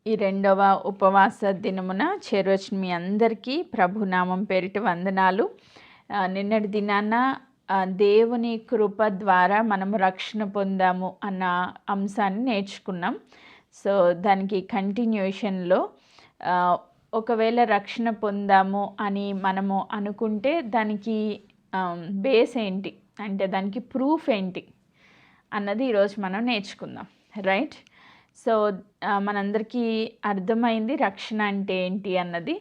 ఈ రెండవ ఉపవాస దినమున చేరొచ్చిన మీ అందరికీ ప్రభునామం పేరిట వందనాలు. నిన్నటి దినాన దేవుని కృప ద్వారా మనము రక్షణ పొందాము అన్న అంశాన్ని నేర్చుకున్నాం. సో దానికి కంటిన్యూషన్లో ఒకవేళ రక్షణ పొందాము అని మనము అనుకుంటే దానికి బేస్ ఏంటి, అంటే దానికి ప్రూఫ్ ఏంటి అన్నది ఈరోజు మనం నేర్చుకుందాం. రైట్. సో మనందరికీ అర్థమైంది రక్షణ అంటే ఏంటి అన్నది.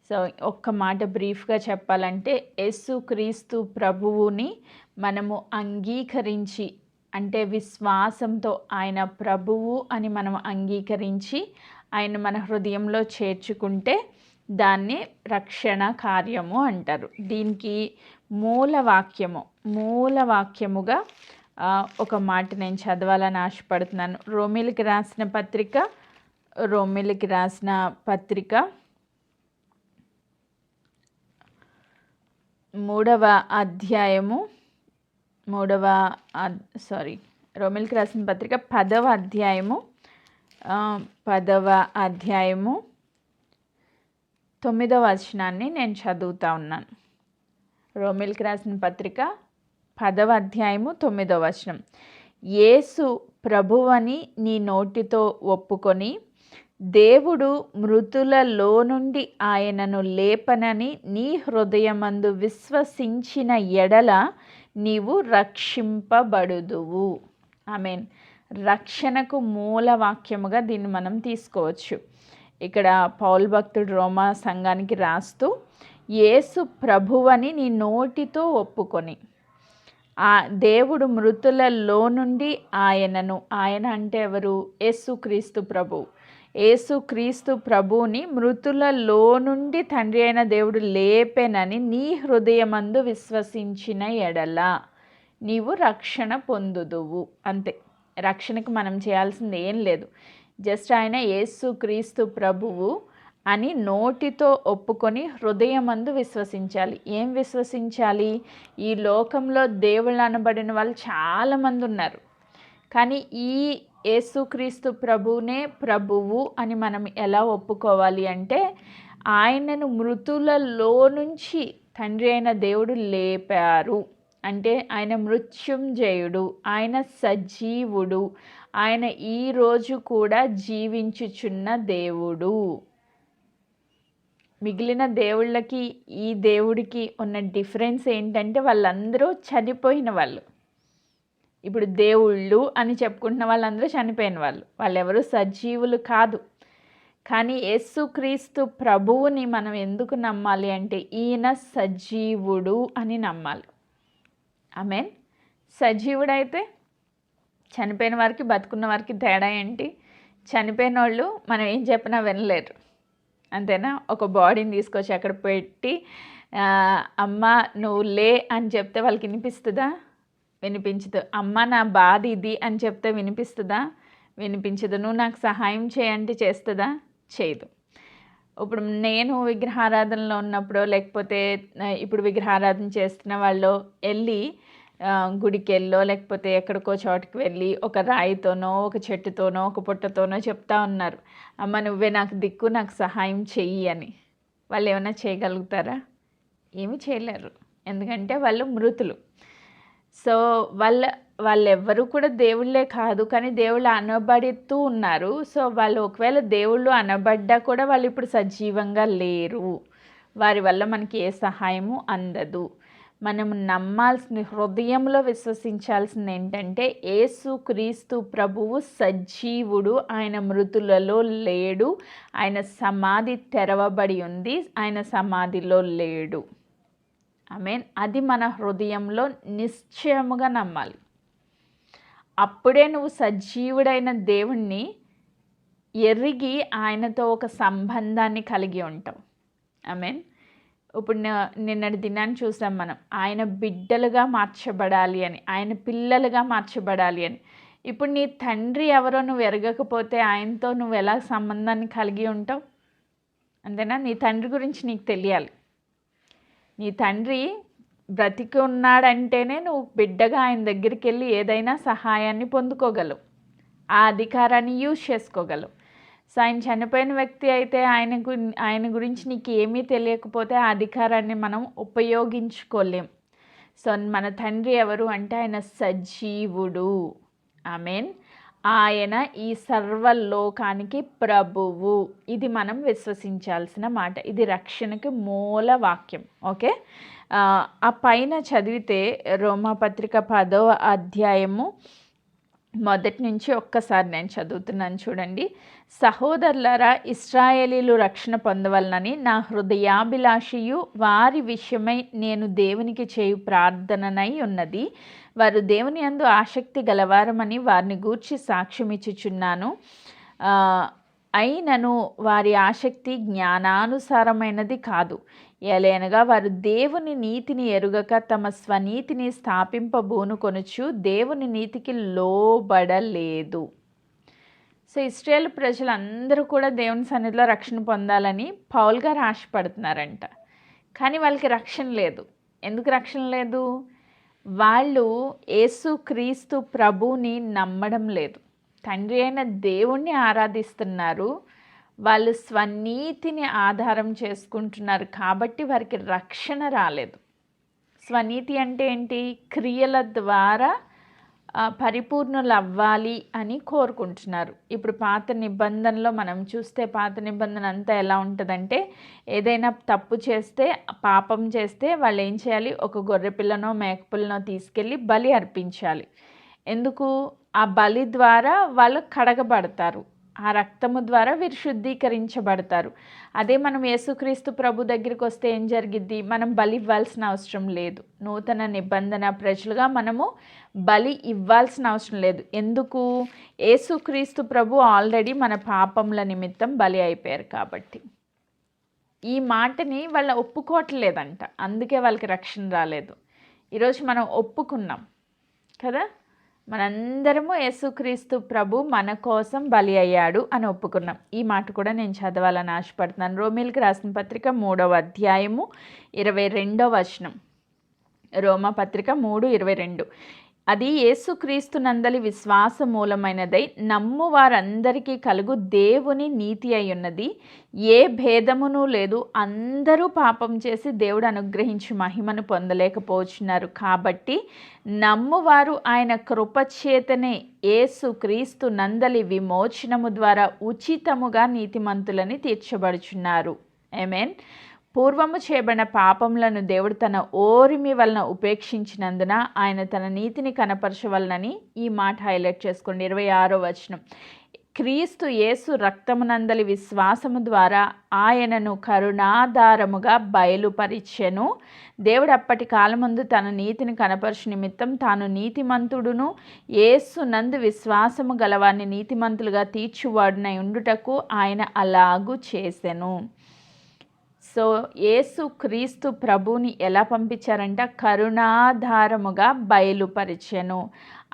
సో ఒక్క మాట బ్రీఫ్గా చెప్పాలంటే, యేసుక్రీస్తు ప్రభువుని మనము అంగీకరించి, అంటే విశ్వాసంతో ఆయన ప్రభువు అని మనం అంగీకరించి ఆయన మన హృదయంలో చేర్చుకుంటే దాన్ని రక్షణ కార్యము అంటారు. దీనికి మూలవాక్యముగా ఒక మాట నేను చదవాలని ఆశపడుతున్నాను. రోమిలికి రాసిన పత్రిక 3వ అధ్యాయము రోమిలికి రాసిన పత్రిక 10వ అధ్యాయము 9వ వచనాన్ని నేను చదువుతా ఉన్నాను. రోమిలికి రాసిన పత్రిక 10వ అధ్యాయము 9వ వచనం. యేసు ప్రభువని నీ నోటితో ఒప్పుకొని దేవుడు మృతులలో నుండి ఆయనను లేపనని నీ హృదయమందు విశ్వసించిన ఎడల నీవు రక్షింపబడుదువు. ఆమేన్. రక్షణకు మూలవాక్యముగా దీన్ని మనం తీసుకోవచ్చు. ఇక్కడ పౌలు భక్తుడు రోమా సంఘానికి రాస్తూ, యేసు ప్రభువని నీ నోటితో ఒప్పుకొని, ఆ దేవుడు మృతులలో నుండి ఆయనను, ఆయన అంటే ఎవరు? యేసుక్రీస్తు ప్రభువు. యేసుక్రీస్తు ప్రభువుని మృతులలో నుండి తండ్రి అయిన దేవుడు లేపెనని నీ హృదయమందు విశ్వసించిన ఎడల నీవు రక్షణ పొందుదువు. అంతే. రక్షణకు మనం చేయాల్సింది ఏం లేదు. జస్ట్ ఆయన యేసుక్రీస్తు ప్రభువు అని నోటితో ఒప్పుకొని హృదయమందు విశ్వసించాలి. ఏం విశ్వసించాలి? ఈ లోకంలో దేవుళ్ళు అనబడిన వాళ్ళు చాలామంది ఉన్నారు, కానీ ఈ యేసుక్రీస్తు ప్రభువునే ప్రభువు అని మనం ఎలా ఒప్పుకోవాలి అంటే, ఆయనను మృతులలో నుంచి తండ్రి అయిన దేవుడు లేపారు. అంటే ఆయన మృత్యుంజయుడు, ఆయన సజీవుడు, ఆయన ఈరోజు కూడా జీవించుచున్న దేవుడు. మిగిలిన దేవుళ్ళకి ఈ దేవుడికి ఉన్న డిఫరెన్స్ ఏంటంటే, వాళ్ళందరూ చనిపోయిన వాళ్ళు. ఇప్పుడు దేవుళ్ళు అని చెప్పుకుంటున్న వాళ్ళందరూ చనిపోయిన వాళ్ళు, వాళ్ళెవరూ సజీవులు కాదు. కానీ యేసుక్రీస్తు ప్రభువుని మనం ఎందుకు నమ్మాలి అంటే, ఈయన సజీవుడు అని నమ్మాలి. ఆమేన్. సజీవుడైతే చనిపోయిన వారికి బతుకున్న వారికి తేడా ఏంటి? చనిపోయిన వాళ్ళు మనం ఏం చెప్పినా వినలేరు, అంతేనా? ఒక బాడీని తీసుకొచ్చి అక్కడ పెట్టి అమ్మ నువ్వు లే అని చెప్తే వాళ్ళకి వినిపిస్తుందా? వినిపించదు. అమ్మ నా బాధ ఇది అని చెప్తే వినిపిస్తుందా? వినిపించదు. నువ్వు నాకు సహాయం చేయంటే చేస్తుందా? చేయదు. ఇప్పుడు నేను విగ్రహారాధనలో ఉన్నప్పుడు, లేకపోతే ఇప్పుడు విగ్రహారాధన చేస్తున్న వాళ్ళు వెళ్ళి గుడికి వెళ్ళో లేకపోతే ఎక్కడికో చోటుకి వెళ్ళి ఒక రాయితోనో ఒక చెట్టుతోనో ఒక పుట్టతోనో చెప్తా ఉన్నారు, అమ్మ నువ్వే నాకు దిక్కు, నాకు సహాయం చెయ్యి అని. వాళ్ళు ఏమైనా చేయగలుగుతారా? ఏమీ చేయలేరు, ఎందుకంటే వాళ్ళు మృతులు. సో వాళ్ళెవ్వరూ కూడా దేవుళ్ళే కాదు, కానీ దేవుళ్ళు అనబడుతూ ఉన్నారు. సో వాళ్ళు ఒకవేళ దేవుళ్ళు అనబడ్డా కూడా వాళ్ళు ఇప్పుడు సజీవంగా లేరు. వారి వల్ల మనకి ఏ సహాయము అందదు. మనం నమ్మాల్సింది, హృదయంలో విశ్వసించాల్సింది ఏంటంటే, యేసుక్రీస్తు ప్రభువు సజీవుడు, ఆయన మృతులలో లేడు, ఆయన సమాధి తెరవబడి ఉంది, ఆయన సమాధిలో లేడు. ఆమేన్. అది మన హృదయంలో నిశ్చయముగా నమ్మాలి. అప్పుడే నువ్వు సజీవుడైన దేవుణ్ణి ఎరిగి ఆయనతో ఒక సంబంధాన్ని కలిగి ఉంటావు. ఆమేన్. ఇప్పుడు నిన్నటి దినాన్ని చూసాం మనం, ఆయన బిడ్డలుగా మార్చబడాలి అని, ఆయన పిల్లలుగా మార్చబడాలి అని. ఇప్పుడు నీ తండ్రి ఎవరో నువ్వు ఎరగకపోతే ఆయనతో నువ్వు ఎలా సంబంధాన్ని కలిగి ఉంటావు? అంతేనా? నీ తండ్రి గురించి నీకు తెలియాలి. నీ తండ్రి బ్రతికి ఉన్నాడంటేనే నువ్వు బిడ్డగా ఆయన దగ్గరికి వెళ్ళి ఏదైనా సహాయాన్ని పొందుకోగలవు, ఆ అధికారాన్ని యూజ్ చేసుకోగలవు. సో ఆయన చనిపోయిన వ్యక్తి అయితే ఆయన గురించి నీకు ఏమీ తెలియకపోతే ఆ అధికారాన్ని మనం ఉపయోగించుకోలేం. సో మన తండ్రి ఎవరు అంటే ఆయన సజీవుడు. ఆమేన్. ఆయన ఈ సర్వలోకానికి ప్రభువు. ఇది మనం విశ్వసించాల్సిన మాట. ఇది రక్షణకి మూల వాక్యం. ఓకే, ఆ పైన చదివితే రోమాపత్రిక 10వ అధ్యాయము మొదటి నుంచి ఒక్కసారి నేను చదువుతున్నాను చూడండి. సహోదరులారా, ఇశ్రాయేలీలు రక్షణ పొందవలనని నా హృదయాభిలాషయు వారి విషయమై నేను దేవునికి చేయు ప్రార్థననై ఉన్నది. వారు దేవుని యందు ఆసక్తి గలవారమని వారిని గూర్చి సాక్ష్యం ఇచ్చుచున్నాను. అయినను వారి ఆసక్తి జ్ఞానానుసారమైనది కాదు. ఎలయనగా వారు దేవుని నీతిని ఎరుగక తమ స్వనీతిని స్థాపింపబూనుకొనుచు దేవుని నీతికి లోబడలేదు. సో ఇశ్రాయేల్ ప్రజలందరూ కూడా దేవుని సన్నిధిలో రక్షణ పొందాలని పౌల్ గారు ఆశపడుతున్నారంట. కానీ వాళ్ళకి రక్షణ లేదు. ఎందుకు రక్షణ లేదు? వాళ్ళు యేసుక్రీస్తు ప్రభువుని నమ్మడం లేదు. తండ్రి అయిన దేవుణ్ణి ఆరాధిస్తున్నారు. వాళ్ళు స్వనీతిని ఆధారం చేసుకుంటున్నారు కాబట్టి వారికి రక్షణ రాలేదు. స్వనీతి అంటే ఏంటి? క్రియల ద్వారా పరిపూర్ణులు అవ్వాలి అని కోరుకుంటున్నారు. ఇప్పుడు పాత నిబంధనలో మనం చూస్తే పాత నిబంధన అంతా ఎలా ఉంటుందంటే, ఏదైనా తప్పు చేస్తే, పాపం చేస్తే వాళ్ళు ఏం చేయాలి? ఒక గొర్రెపిల్లనో మేకపిల్లనో తీసుకెళ్ళి బలి అర్పించాలి. ఎందుకు? ఆ బలి ద్వారా వాళ్ళు కడగబడతారు. ఆ రక్తము ద్వారా వీరు శుద్ధీకరించబడతారు. అదే మనం యేసుక్రీస్తు ప్రభు దగ్గరికి వస్తే ఏం జరిగిద్ది? మనం బలి ఇవ్వాల్సిన అవసరం లేదు. నూతన నిబంధన ప్రజలుగా మనము బలి ఇవ్వాల్సిన అవసరం లేదు. ఎందుకు? యేసుక్రీస్తు ప్రభు ఆల్రెడీ మన పాపముల నిమిత్తం బలి అయిపోయారు కాబట్టి. ఈ మాటని వాళ్ళ ఒప్పుకోవట్లేదంట. అందుకే వాళ్ళకి రక్షణ రాలేదు. ఈరోజు మనం ఒప్పుకున్నాం కదా, మనందరము యేసుక్రీస్తు ప్రభు మన కోసం బలి అయ్యాడు అని ఒప్పుకున్నాం. ఈ మాట కూడా నేను చదవాలని ఆశపడుతున్నాను. రోమీలకు రాసిన పత్రిక 3వ అధ్యాయము 22వ వచనం. రోమా పత్రిక 3:22. అది యేసుక్రీస్తు నందలి విశ్వాస మూలమైనదై నమ్ము వారందరికీ కలుగు దేవుని నీతి అయి ఉన్నది. ఏ భేదమును లేదు. అందరూ పాపం చేసి దేవుడు అనుగ్రహించి మహిమను పొందలేకపోతున్నారు. కాబట్టి నమ్మువారు ఆయన కృపచేతనే యేసుక్రీస్తు నందలి విమోచనము ద్వారా ఉచితముగా నీతిమంతులని తీర్చబడుచున్నారు. ఆమేన్. పూర్వము చేయబడిన పాపములను దేవుడు తన ఓరిమి వలన ఉపేక్షించినందున ఆయన తన నీతిని కనపరచవలనని ఈ మాట హైలైట్ చేసుకోండి. 26వ వచనం. క్రీస్తు యేసు రక్తమునందలి విశ్వాసము ద్వారా ఆయనను కరుణాధారముగా బయలుపరిచెను. దేవుడు అప్పటి కాలమందు తన నీతిని కనపరచు నిమిత్తం తాను నీతిమంతుడును యేసు నందు విశ్వాసము గలవారిని నీతిమంతులుగా తీర్చువాడునై ఉండుటకు ఆయన అలాగు చేసెను. సో యేసు క్రీస్తు ప్రభుని ఎలా పంపించారంట? కరుణాధారముగా బయలుపరిచెను.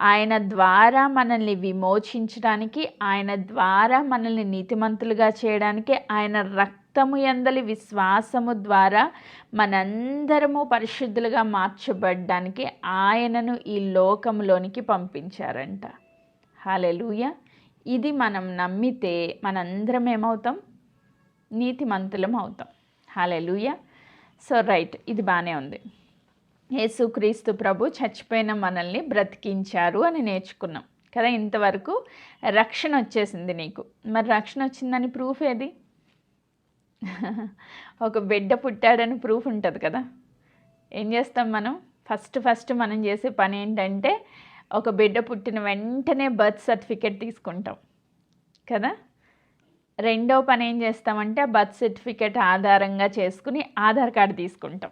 ఆయన ద్వారా మనల్ని విమోచించడానికి, ఆయన ద్వారా మనల్ని నీతిమంతులుగా చేయడానికి, ఆయన రక్తము యందలి విశ్వాసము ద్వారా మనందరము పరిశుద్ధులుగా మార్చబడ్డానికి ఆయనను ఈ లోకంలోనికి పంపించారంట. హల్లెలూయా. ఇది మనం నమ్మితే మనందరం ఏమవుతాం? నీతిమంతులం అవుతాం. హల్లెలూయా. సో రైట్, ఇది బాగానే ఉంది. యేసుక్రీస్తు ప్రభు చచ్చిపోయిన మనల్ని బ్రతికించారు అని నేర్చుకున్నాం కదా. ఇంతవరకు రక్షణ వచ్చేసింది నీకు. మరి రక్షణ వచ్చిందని ప్రూఫ్ ఏది? ఒక బిడ్డ పుట్టాడని ప్రూఫ్ ఉంటుంది కదా. ఏం చేస్తాం మనం? ఫస్ట్ మనం చేసే పని ఏంటంటే, ఒక బిడ్డ పుట్టిన వెంటనే బర్త్ సర్టిఫికేట్ తీసుకుంటాం కదా. రెండో పని ఏం చేస్తామంటే, ఆ బర్త్ సర్టిఫికేట్ ఆధారంగా చేసుకుని ఆధార్ కార్డు తీసుకుంటాం.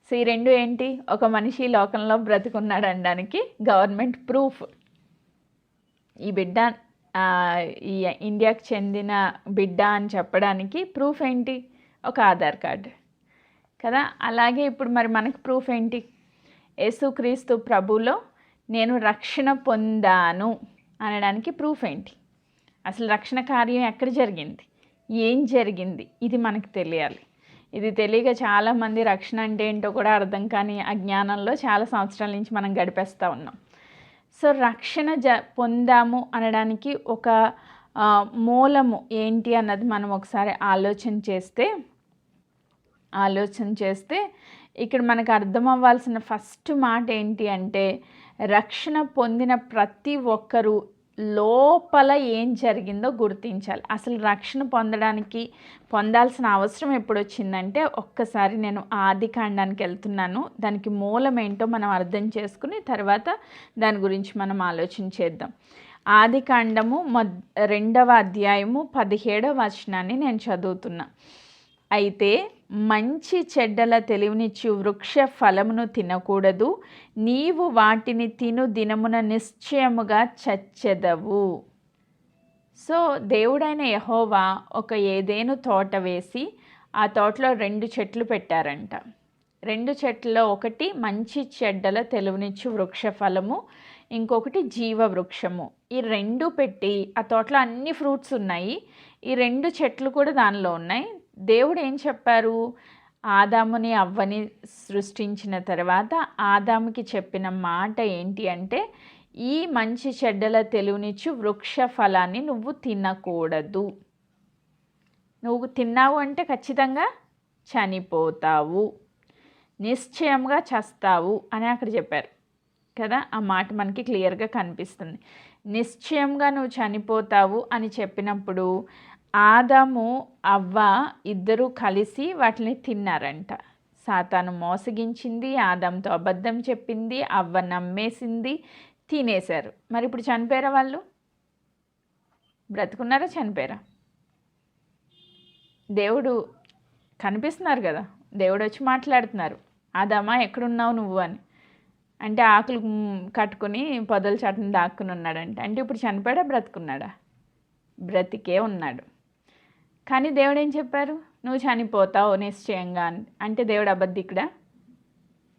సో ఈ రెండు ఏంటి? ఒక మనిషి లోకంలో బ్రతుకున్నాడు అనడానికి గవర్నమెంట్ ప్రూఫ్. ఈ బిడ్డ ఈ ఇండియాకి చెందిన బిడ్డ అని చెప్పడానికి ప్రూఫ్ ఏంటి? ఒక ఆధార్ కార్డు కదా. అలాగే ఇప్పుడు మరి మనకి ప్రూఫ్ ఏంటి? యేసుక్రీస్తు ప్రభులో నేను రక్షణ పొందాను అనడానికి ప్రూఫ్ ఏంటి? అసలు రక్షణ కార్యం ఎక్కడ జరిగింది? ఏం జరిగింది? ఇది మనకు తెలియాలి. ఇది తెలియక చాలామంది రక్షణ అంటే ఏంటో కూడా అర్థం కాని అజ్ఞానంలో చాలా సంవత్సరాల నుంచి మనం గడిపేస్తూ ఉన్నాం. సో రక్షణ పొందాము అనడానికి ఒక మూలము ఏంటి అన్నది మనం ఒకసారి ఆలోచన చేస్తే ఇక్కడ మనకు అర్థం అవ్వాల్సిన ఫస్ట్ మాట ఏంటి అంటే, రక్షణ పొందిన ప్రతి ఒక్కరూ లోపల ఏం జరిగిందో గుర్తించాలి. అసలు రక్షణ పొందాల్సిన అవసరం ఎప్పుడు వచ్చిందంటే, ఒక్కసారి నేను ఆది కాండానికి వెళ్తున్నాను. దానికి మూలం ఏంటో మనం అర్థం చేసుకుని తర్వాత దాని గురించి మనం ఆలోచన చేద్దాం. ఆది కాండము 2వ అధ్యాయము 17వ వచనాన్ని నేను చదువుతున్నా. అయితే మంచి చెడ్డల తెలివినిచ్చు వృక్ష ఫలమును తినకూడదు, నీవు వాటిని తిను దినమున నిశ్చయముగా చచ్చెదవు. సో దేవుడైన యెహోవా ఒక ఏదేను తోట వేసి ఆ తోటలో 2 చెట్లు పెట్టారంట. 2 చెట్లలో ఒకటి మంచి చెడ్డల తెలివినిచ్చు వృక్ష ఫలము, ఇంకొకటి జీవ వృక్షము. ఈ 2 పెట్టి ఆ తోటలో అన్ని ఫ్రూట్స్ ఉన్నాయి, ఈ 2 చెట్లు కూడా దానిలో ఉన్నాయి. దేవుడు ఏం చెప్పారు? ఆదాముని అవ్వని సృష్టించిన తర్వాత ఆదాముకి చెప్పిన మాట ఏంటి అంటే, ఈ మంచి చెడ్డల తెలివినిచ్చు వృక్ష ఫలాన్ని నువ్వు తినకూడదు. నువ్వు తిన్నావు అంటే ఖచ్చితంగా చనిపోతావు, నిశ్చయంగా చస్తావు అని అక్కడ చెప్పారు కదా. ఆ మాట మనకి క్లియర్గా కనిపిస్తుంది. నిశ్చయంగా నువ్వు చనిపోతావు అని చెప్పినప్పుడు ఆదాము అవ్వ ఇద్దరూ కలిసి వాటిని తిన్నారంట. సాతాను మోసగించింది, ఆదాంతో అబద్ధం చెప్పింది, అవ్వ నమ్మేసింది, తినేశారు. మరి ఇప్పుడు చనిపోయారా? వాళ్ళు బ్రతుకున్నారా? చనిపోయారా? దేవుడు కనిపిస్తున్నారు కదా, దేవుడు వచ్చి మాట్లాడుతున్నారు, ఆదామా ఎక్కడున్నావు నువ్వు అని. అంటే ఆకులు కట్టుకుని పొదల చాటుని దాక్కుని ఉన్నాడంట. అంటే ఇప్పుడు చనిపోయాడా? బ్రతుకున్నాడా? బ్రతికే ఉన్నాడు. కానీ దేవుడు ఏం చెప్పారు? నువ్వు చనిపోతావు నిశ్చయంగా అని. అంటే దేవుడు అబద్ధికుడా?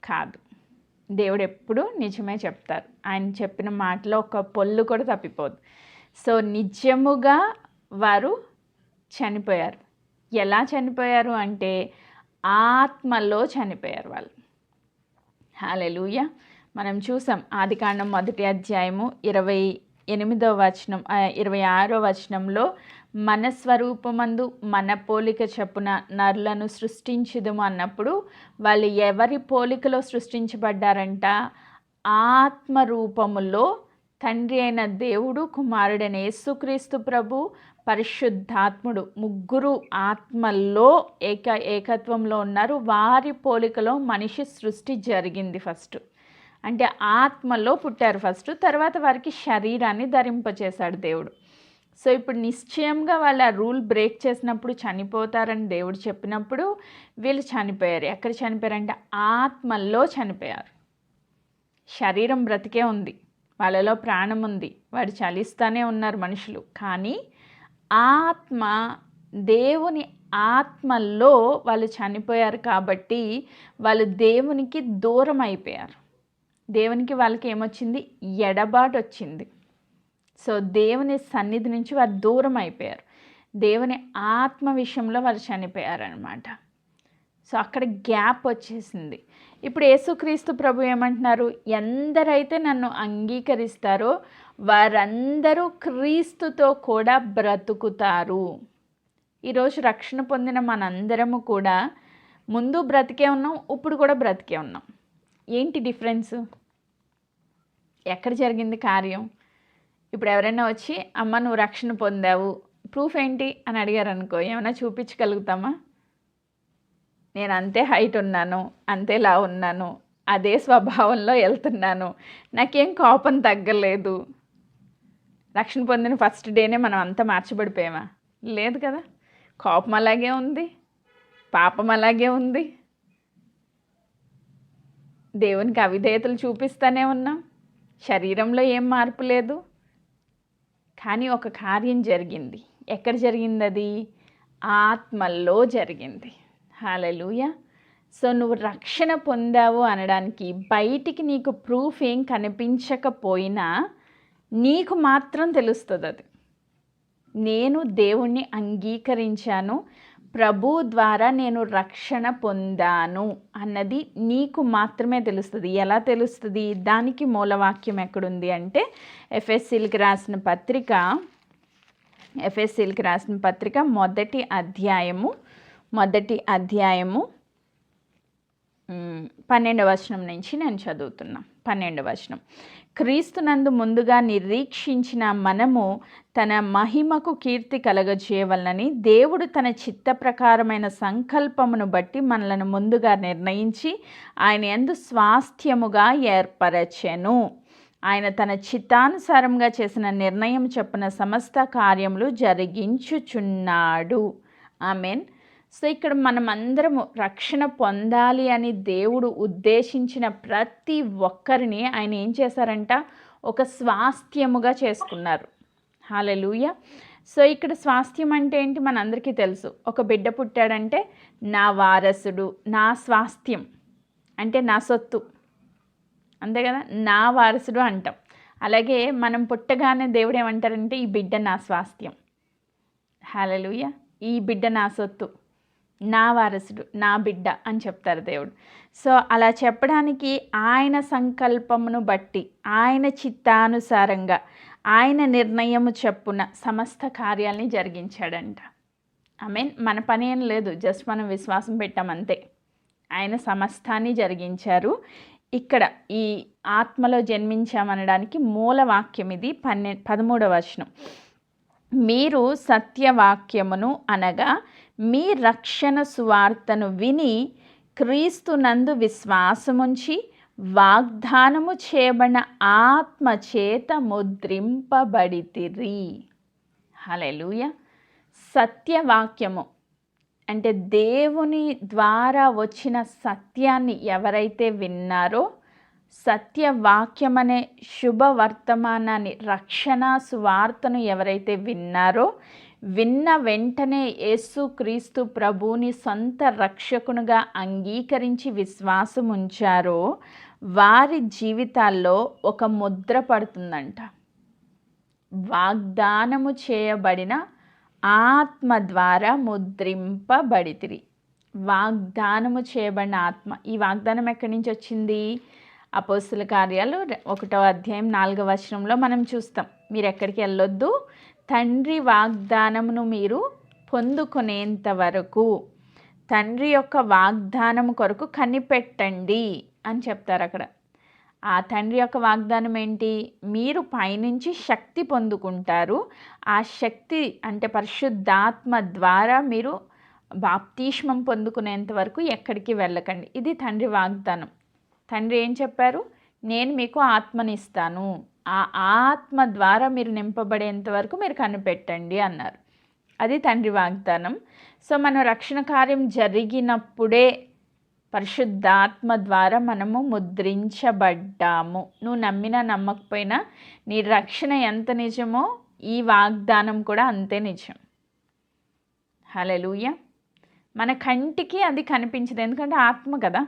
కాదు. దేవుడు ఎప్పుడు నిజమే చెప్తారు. ఆయన చెప్పిన మాటలో ఒక పొల్లు కూడా తప్పిపోదు. సో నిజముగా వారు చనిపోయారు. ఎలా చనిపోయారు అంటే ఆత్మలో చనిపోయారు వాళ్ళు. హల్లెలూయా. మనం చూసాం ఆదికాండం 1వ అధ్యాయము 28వ వచనం 26వ వచనంలో, మన స్వరూపమందు మన పోలిక చొప్పున నరులను సృష్టించుదుము అన్నప్పుడు వాళ్ళు ఎవరి పోలికలో సృష్టించబడ్డారంట? ఆత్మ రూపములో తండ్రి అయిన దేవుడు, కుమారుడైన యేసుక్రీస్తు ప్రభు, పరిశుద్ధాత్ముడు ముగ్గురు ఆత్మల్లో ఏకత్వంలో ఉన్నారు. వారి పోలికలో మనిషి సృష్టి జరిగింది ఫస్ట్. అంటే ఆత్మలో పుట్టారు ఫస్ట్, తర్వాత వారికి శరీరాన్ని ధరింపచేశాడు దేవుడు. సో ఇప్పుడు నిశ్చయంగా వాళ్ళు ఆ రూల్ బ్రేక్ చేసినప్పుడు చనిపోతారని దేవుడు చెప్పినప్పుడు వీళ్ళు చనిపోయారు. ఎక్కడ చనిపోయారంటే ఆత్మల్లో చనిపోయారు. శరీరం బ్రతికే ఉంది, వాళ్ళలో ప్రాణం ఉంది, వాడు చలిస్తూనే ఉన్నారు మనుషులు. కానీ ఆత్మ, దేవుని ఆత్మల్లో వాళ్ళు చనిపోయారు కాబట్టి వాళ్ళు దేవునికి దూరం అయిపోయారు. దేవునికి వాళ్ళకి ఏమొచ్చింది? ఎడబాటు వచ్చింది. సో దేవుని సన్నిధి నుంచి వారు దూరం అయిపోయారు. దేవుని ఆత్మ విషయంలో వారు చనిపోయారనమాట. సో అక్కడ గ్యాప్ వచ్చేసింది. ఇప్పుడు యేసుక్రీస్తు ప్రభు ఏమంటున్నారు? ఎందరైతే నన్ను అంగీకరిస్తారో వారందరూ క్రీస్తుతో కూడా బ్రతుకుతారు. ఈరోజు రక్షణ పొందిన మనందరము కూడా ముందు బ్రతికే ఉన్నాం, ఇప్పుడు కూడా బ్రతికే ఉన్నాం. ఏంటి డిఫరెన్స్? ఎక్కడ జరిగింది కార్యం? ఇప్పుడు ఎవరైనా వచ్చి అమ్మ నువ్వు రక్షణ పొందావు, ప్రూఫ్ ఏంటి అని అడిగారు అనుకో, ఏమైనా చూపించగలుగుతామా? నేను అంతే హైట్ ఉన్నాను, అంతేలా ఉన్నాను, అదే స్వభావంలో వెళ్తున్నాను, నాకేం కోపం తగ్గలేదు. రక్షణ పొందిన ఫస్ట్ డేనే మనం అంతా మార్చబడిపోయామా? లేదు కదా. కోపం అలాగే ఉంది, పాపం అలాగే ఉంది, దేవునికి అవిధేయతలు చూపిస్తూనే ఉన్నాం, శరీరంలో ఏం మార్పు లేదు. కానీ ఒక కార్యం జరిగింది. ఎక్కడ జరిగింది? అది ఆత్మల్లో జరిగింది. హల్లెలూయా. సో నువ్వు రక్షణ పొందావు అనడానికి బయటికి నీకు ప్రూఫ్ ఏం కనిపించకపోయినా నీకు మాత్రం తెలుస్తుంది. అది నేను దేవుణ్ణి అంగీకరించాను, ప్రభు ద్వారా నేను రక్షణ పొందాను అన్నది నీకు మాత్రమే తెలుస్తుంది. ఎలా తెలుస్తుంది? దానికి మూలవాక్యం ఎక్కడుంది అంటే ఎఫెసీయులకు రాసిన పత్రిక ఎఫెసీయులకు రాసిన పత్రిక మొదటి అధ్యాయము 12వ వచనం నుంచి నేను చదువుతున్నా. 12వ వచనం. క్రీస్తునందు ముందుగా నిరీక్షించిన మనము తన మహిమకు కీర్తి కలగజేయవలనని దేవుడు తన చిత్త ప్రకారమైన సంకల్పమును బట్టి మనలను ముందుగా నిర్ణయించి ఆయన యందు స్వాస్థ్యముగా ఏర్పరచెను. ఆయన తన చిత్తానుసారంగా చేసిన నిర్ణయం చొప్పున సమస్త కార్యములు జరిగించుచున్నాడు. ఆమేన్. సో ఇక్కడ మనం అందరము రక్షణ పొందాలి అని దేవుడు ఉద్దేశించిన ప్రతి ఒక్కరిని ఆయన ఏం చేశారంట, ఒక స్వాస్థ్యముగా చేసుకున్నారు. హల్లెలూయా. సో ఇక్కడ స్వాస్థ్యం అంటే ఏంటి మనందరికీ తెలుసు. ఒక బిడ్డ పుట్టాడంటే నా వారసుడు, నా స్వాస్థ్యం అంటే నా సొత్తు, అంతే కదా, నా వారసుడు అంటాం. అలాగే మనం పుట్టగానే దేవుడు ఏమంటారంటే ఈ బిడ్డ నా స్వాస్థ్యం. హల్లెలూయా. ఈ బిడ్డ నా సొత్తు, నా వారసుడు, నా బిడ్డ అని చెప్తారు దేవుడు. సో అలా చెప్పడానికి ఆయన సంకల్పమును బట్టి, ఆయన చిత్తానుసారంగా, ఆయన నిర్ణయము చొప్పున సమస్త కార్యాలని జరిగించాడంట. ఆమేన్. మన పని ఏం లేదు, జస్ట్ మనం విశ్వాసం పెట్టామంతే. ఆయన సమస్తాన్ని జరిగించారు. ఇక్కడ ఈ ఆత్మలో జన్మించామనడానికి మూలవాక్యం ఇది 13వ వచనం. మీరు సత్యవాక్యమును అనగా మీ రక్షణ సువార్తను విని క్రీస్తునందు విశ్వాసముంచి వాగ్దానము చేయబడిన ఆత్మ చేత ముద్రింపబడితిరి. హల్లెలూయా. సత్యవాక్యము అంటే దేవుని ద్వారా వచ్చిన సత్యాన్ని ఎవరైతే విన్నారో, సత్యవాక్యం అనే శుభవర్తమానాన్ని, రక్షణ సువార్తను ఎవరైతే విన్నారో, విన్న వెంటనే యేసుక్రీస్తు ప్రభువుని సొంత రక్షకునిగా అంగీకరించి విశ్వాసం ఉంచారో వారి జీవితాల్లో ఒక ముద్ర పడుతుందంట. వాగ్దానము చేయబడిన ఆత్మ ద్వారా ముద్రింపబడితిరి. వాగ్దానము చేయబడిన ఆత్మ. ఈ వాగ్దానం ఎక్కడి నుంచి వచ్చింది? అపోస్తుల కార్యాలు 1వ అధ్యాయం 4వ వచనంలో మనం చూస్తాం. మీరు ఎక్కడికి వెళ్ళొద్దు, తండ్రి వాగ్దానమును మీరు పొందుకునేంత వరకు తండ్రి యొక్క వాగ్దానము కొరకు కనిపెట్టండి అని చెప్తారు అక్కడ. ఆ తండ్రి యొక్క వాగ్దానం ఏంటి? మీరు పైనుంచి శక్తి పొందుకుంటారు. ఆ శక్తి అంటే పరిశుద్ధాత్మ ద్వారా మీరు బాప్తిస్మం పొందుకునేంత వరకు ఎక్కడికి వెళ్ళకండి. ఇది తండ్రి వాగ్దానం. తండ్రి ఏం చెప్పారు? నేను మీకు ఆత్మనిస్తాను, ఆ ఆత్మ ద్వారా మీరు నింపబడేంత వరకు మీరు కనిపెట్టండి అన్నారు. అది తండ్రి వాగ్దానం. సో మన రక్షణ కార్యం జరిగినప్పుడే పరిశుద్ధాత్మ ద్వారా మనము ముద్రించబడ్డాము. నువ్వు నమ్మినా నమ్మకపోయినా నీ రక్షణ ఎంత నిజమో ఈ వాగ్దానం కూడా అంతే నిజం. హల్లెలూయా. మన కంటికి అది కనిపించదు, ఎందుకంటే ఆత్మ కదా.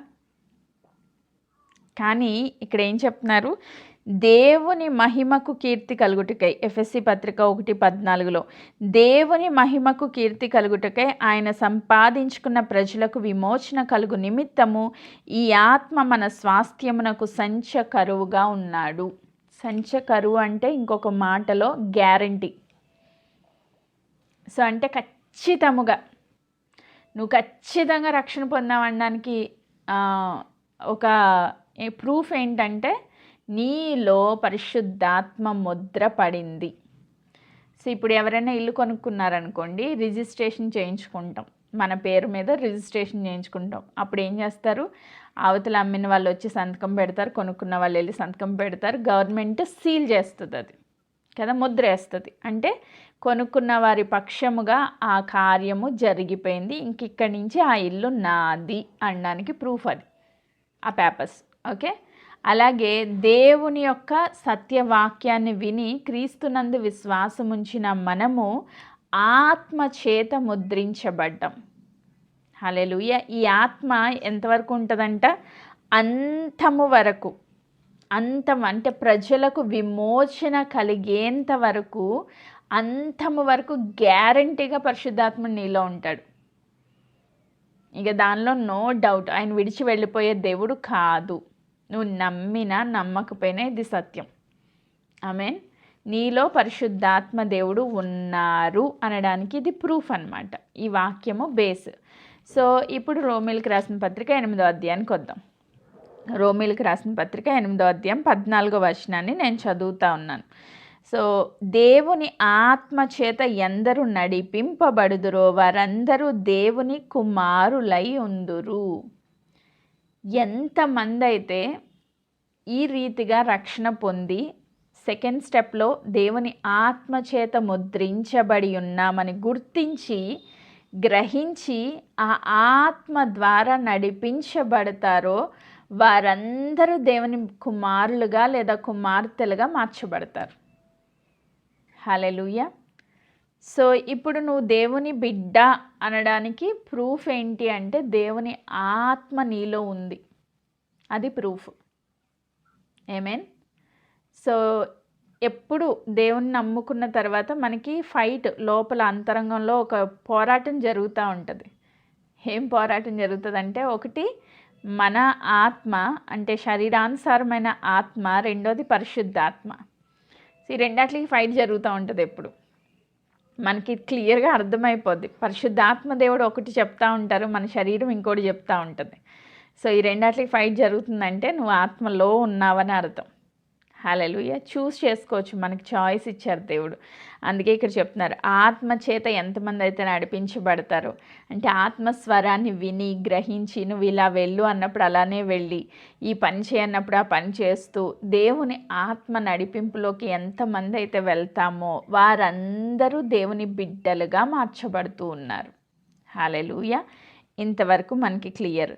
కానీ ఇక్కడ ఏం చెప్తున్నారు? దేవుని మహిమకు కీర్తి కలుగుటకై, ఎఫెసీ పత్రిక 1:14లో దేవుని మహిమకు కీర్తి కలుగుటకై ఆయన సంపాదించుకున్న ప్రజలకు విమోచన కలుగు నిమిత్తము ఈ ఆత్మ మన స్వాస్థ్యమునకు సంచకరువుగా ఉన్నాడు. సంచకరువు అంటే ఇంకొక మాటలో గ్యారంటీ. సో అంటే ఖచ్చితముగా నువ్వు ఖచ్చితంగా రక్షణ పొందామనడానికి ఒక ప్రూఫ్ ఏంటంటే నీలో పరిశుద్ధాత్మ ముద్ర పడింది. సో ఇప్పుడు ఎవరైనా ఇల్లు కొనుక్కున్నారనుకోండి, రిజిస్ట్రేషన్ చేయించుకుంటాం, మన పేరు మీద రిజిస్ట్రేషన్ చేయించుకుంటాం. అప్పుడు ఏం చేస్తారు? అవతల అమ్మిన వాళ్ళు వచ్చి సంతకం పెడతారు, కొనుక్కున్న వాళ్ళు వెళ్ళి సంతకం పెడతారు, గవర్నమెంట్ సీల్ చేస్తుంది అది కదా, ముద్ర వేస్తుంది. అంటే కొనుక్కున్న వారి పక్షముగా ఆ కార్యము జరిగిపోయింది, ఇంక ఇక్కడి నుంచి ఆ ఇల్లు నాది అనడానికి ప్రూఫ్ అది, ఆ పేపర్స్. ఓకే. అలాగే దేవుని యొక్క సత్యవాక్యాన్ని విని క్రీస్తునందు విశ్వాసముంచిన మనము ఆత్మ చేత ముద్రించబడ్డాం. హల్లెలూయా. ఈ ఆత్మ ఎంతవరకు ఉంటుందంట? అంతము వరకు. అంతం అంటే ప్రజలకు విమోచన కలిగేంత వరకు, అంతము వరకు గ్యారంటీగా పరిశుద్ధాత్మ నీలో ఉంటాడు. ఇక దానిలో నో డౌట్. ఆయన విడిచి వెళ్ళిపోయే దేవుడు కాదు. నువ్వు నమ్మినా నమ్మకపోయినా ఇది సత్యం. ఆమేన్. నీలో పరిశుద్ధాత్మ దేవుడు ఉన్నారు అనడానికి ఇది ప్రూఫ్ అన్నమాట. ఈ వాక్యము బేస్. సో ఇప్పుడు రోమీలకు రాసిన పత్రిక 8వ అధ్యాయానికి వద్దాం. రోమీలకు రాసిన పత్రిక 8వ అధ్యాయం 14వ వచనాన్ని నేను చదువుతా ఉన్నాను. సో దేవుని ఆత్మ చేత ఎందరు నడిపింపబడుదురో వారందరూ దేవుని కుమారులై ఉందురు. ఎంతమంది అయితే ఈ రీతిగా రక్షణ పొంది సెకండ్ స్టెప్లో దేవుని ఆత్మ చేత ముద్రించబడి ఉన్నామని గుర్తించి గ్రహించి ఆ ఆత్మ ద్వారా నడిపించబడతారో వారందరూ దేవుని కుమారులుగా లేదా కుమార్తెలుగా మార్చబడతారు. హల్లెలూయా. సో ఇప్పుడు నువ్వు దేవుని బిడ్డ అనడానికి ప్రూఫ్ ఏంటి అంటే దేవుని ఆత్మ నీలో ఉంది, అది ప్రూఫ్. ఆమేన్. సో ఎప్పుడు దేవుని నమ్ముకున్న తర్వాత మనకి ఫైట్ లోపల అంతరంగంలో ఒక పోరాటం జరుగుతూ ఉంటుంది. ఏం పోరాటం జరుగుతుందంటే, ఒకటి మన ఆత్మ అంటే శరీరానుసారమైన ఆత్మ, రెండోది పరిశుద్ధాత్మ. ఈ రెండాట్లకి ఫైట్ జరుగుతూ ఉంటుంది. ఎప్పుడు మనకి క్లియర్గా అర్థమైపోద్ది. పరిశుద్ధాత్మ దేవుడు ఒకటి చెప్తా ఉంటారు, మన శరీరం ఇంకోటి చెప్తూ ఉంటుంది. సో ఈ రెండాట్లకి ఫైట్ జరుగుతుందంటే నువ్వు ఆత్మలో ఉన్నావని అర్థం. హల్లెలూయా. చూస్ చేసుకోవచ్చు, మనకి చాయిస్ ఇచ్చారు దేవుడు. అందుకే ఇక్కడ చెప్తున్నారు, ఆత్మ చేత ఎంతమంది అయితే నడిపించబడతారో అంటే ఆత్మస్వరాన్ని విని గ్రహించి నువ్వు ఇలా వెళ్ళు అన్నప్పుడు అలానే వెళ్ళి, ఈ పని చేయన్నప్పుడు ఆ పని చేస్తూ దేవుని ఆత్మ నడిపింపులోకి ఎంతమంది అయితే వెళ్తామో వారందరూ దేవుని బిడ్డలుగా మార్చబడుతూ ఉన్నారు. హల్లెలూయా. ఇంతవరకు మనకి క్లియర్.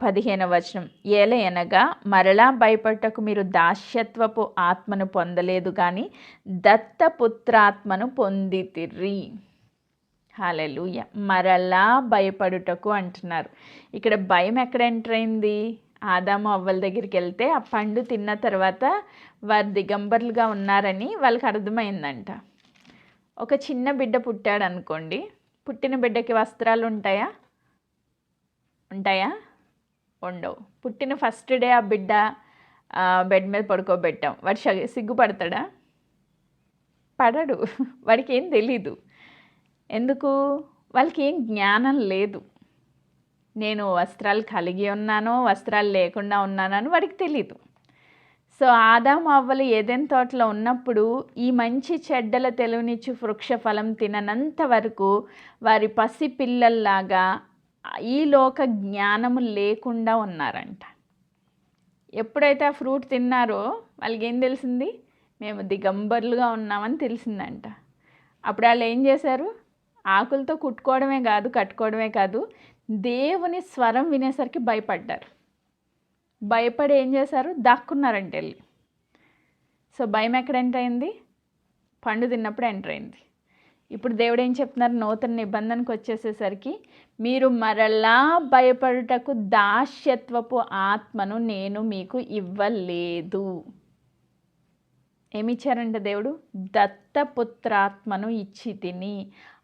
15వ వచనం, ఏలయనగా మరలా భయపడటకు మీరు దాస్యత్వపు ఆత్మను పొందలేదు కానీ దత్తపుత్రాత్మను పొందితిరి. హల్లెలూయా. మరలా భయపడుటకు అంటున్నారు. ఇక్కడ భయం ఎక్కడ ఎంటర్ అయింది? ఆదాము అవ్వల దగ్గరికి వెళ్తే ఆ పండు తిన్న తర్వాత వారు దిగంబరులుగా ఉన్నారని వాళ్ళకి అర్థమైందంట. ఒక చిన్న బిడ్డ పుట్టాడు అనుకోండి, పుట్టిన బిడ్డకి వస్త్రాలు ఉంటాయా? ఉండవు. పుట్టిన ఫస్ట్ డే ఆ బిడ్డ బెడ్ మీద పడుకోబెట్టాం, వాడు సిగ్గుపడతాడా? పడడు. వాడికి ఏం తెలీదు. ఎందుకు? వాళ్ళకి ఏం జ్ఞానం లేదు. నేను వస్త్రాలు కలిగి ఉన్నానో వస్త్రాలు లేకుండా ఉన్నానని వాడికి తెలీదు. సో ఆదాము అవ్వలు ఏదెన్ తోటలో ఉన్నప్పుడు ఈ మంచి చెడ్డల తెలివినిచ్చు వృక్ష ఫలం తిననంత వరకు వారి పసి పిల్లల్లాగా ఈ లోక జ్ఞానము లేకుండా ఉన్నారంట. ఎప్పుడైతే ఆ ఫ్రూట్ తిన్నారో వాళ్ళకి ఏం తెలిసింది? మేము దిగంబరులుగా ఉన్నామని తెలిసిందంట. అప్పుడు వాళ్ళు ఏం చేశారు? ఆకులతో కట్టుకోవడమే కాదు దేవుని స్వరం వినేసరికి భయపడ్డారు. భయపడి ఏం చేశారు? దాక్కున్నారంట వెళ్ళి. సో భయం ఎక్కడ ఎంటర్ అయింది? పండు తిన్నప్పుడు ఎంటర్ అయింది. ఇప్పుడు దేవుడు ఏం చెప్తున్నారు? నూతన నిబంధనకు వచ్చేసేసరికి మీరు మరలా భయపడుటకు దాస్యత్వపు ఆత్మను నేను మీకు ఇవ్వలేదు. ఏమిచ్చారంటే దేవుడు? దత్తపుత్రాత్మను ఇచ్చి తిని.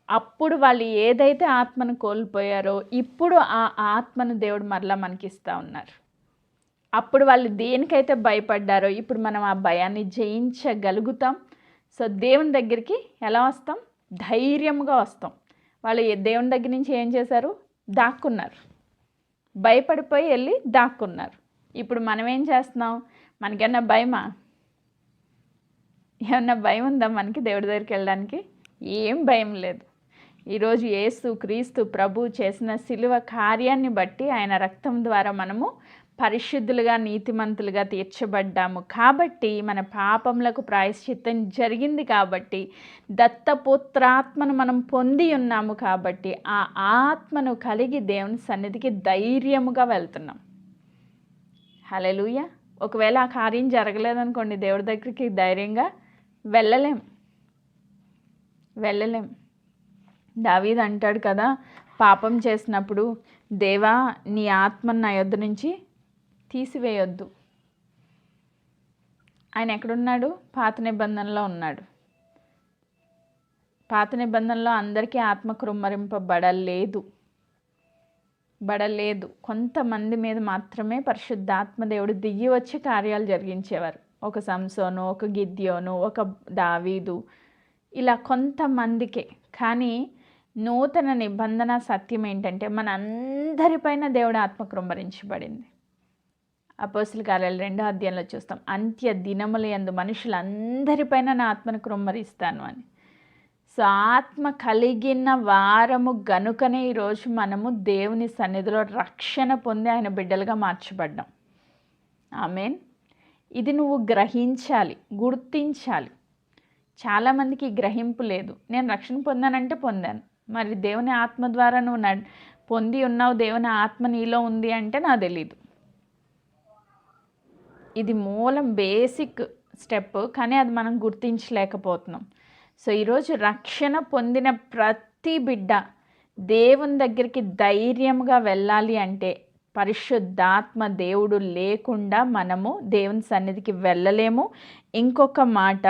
అప్పుడు వాళ్ళు ఏదైతే ఆత్మను కోల్పోయారో ఇప్పుడు ఆ ఆత్మను దేవుడు మరలా మనకి ఇస్తూ ఉన్నారు. అప్పుడు వాళ్ళు దేనికైతే భయపడ్డారో ఇప్పుడు మనం ఆ భయాన్ని జయించగలుగుతాం. సో దేవుని దగ్గరికి ఎలా వస్తాం? ధైర్యంగా వస్తాం. వాళ్ళు దేవుని దగ్గర నుంచి ఏం చేశారు? దాక్కున్నారు. భయపడిపోయి వెళ్ళి దాక్కున్నారు. ఇప్పుడు మనం ఏం చేస్తున్నాం? మనకేమన్నా భయమా? ఏమన్నా భయం ఉందా మనకి దేవుడి దగ్గరికి వెళ్ళడానికి? ఏం భయం లేదు. ఈరోజు యేసు క్రీస్తు ప్రభు చేసిన సిలువ కార్యాన్ని బట్టి ఆయన రక్తం ద్వారా మనము పరిశుద్ధులుగా నీతిమంతులుగా తీర్చబడ్డాము. కాబట్టి మన పాపములకు ప్రాయశ్చిత్తం జరిగింది. కాబట్టి దత్తపుత్రాత్మను మనం పొంది ఉన్నాము. కాబట్టి ఆ ఆత్మను కలిగి దేవుని సన్నిధికి ధైర్యముగా వెళ్తున్నాం. హల్లెలూయా. ఒకవేళ ఆ కార్యం జరగలేదనుకోండి, దేవుడి దగ్గరికి ధైర్యంగా వెళ్ళలేం. దావీదు అంటాడు కదా, పాపం చేసినప్పుడు దేవా నీ ఆత్మను నా యొద్ద నుంచి తీసివేయొద్దు. ఆయన ఎక్కడున్నాడు? పాత నిబంధనలో ఉన్నాడు. పాత నిబంధనలో అందరికీ ఆత్మ కృమ్మరింపబడలేదు. కొంతమంది మీద మాత్రమే పరిశుద్ధాత్మ దేవుడు దిగి వచ్చి కార్యాలు జరిగించేవారు. ఒక సంసోను, ఒక గిద్యోను, ఒక దావీదు, ఇలా కొంతమందికే. కానీ నూతన నిబంధన సత్యం ఏంటంటే మన అందరిపైన దేవుడు ఆత్మ కృంభరించబడింది. అపోస్తలుల కార్యాలు 2వ అధ్యాయంలో చూస్తాం, అంత్య దినముల యందు మనుషులందరిపైన నా ఆత్మను కృంభరిస్తాను అని. సో ఆత్మ కలిగిన వారము గనుకనే ఈరోజు మనము దేవుని సన్నిధిలో రక్షణ పొంది ఆయన బిడ్డలుగా మార్చబడ్డాం. ఆమేన్. ఇది నువ్వు గ్రహించాలి, గుర్తించాలి. చాలామందికి గ్రహింపు లేదు. నేను రక్షణ పొందానంటే పొందాను, మరి దేవుని ఆత్మ ద్వారా నువ్వు పొంది ఉన్నావు, దేవుని ఆత్మ నీలో ఉంది అంటే నాకు తెలీదు. ఇది మూలం, బేసిక్ స్టెప్, కానీ అది మనం గుర్తించలేకపోతున్నాం. సో ఈరోజు రక్షణ పొందిన ప్రతి బిడ్డ దేవుని దగ్గరికి ధైర్యంగా వెళ్ళాలి అంటే పరిశుద్ధాత్మ దేవుడు లేకుండా మనము దేవుని సన్నిధికి వెళ్ళలేము. ఇంకొక మాట,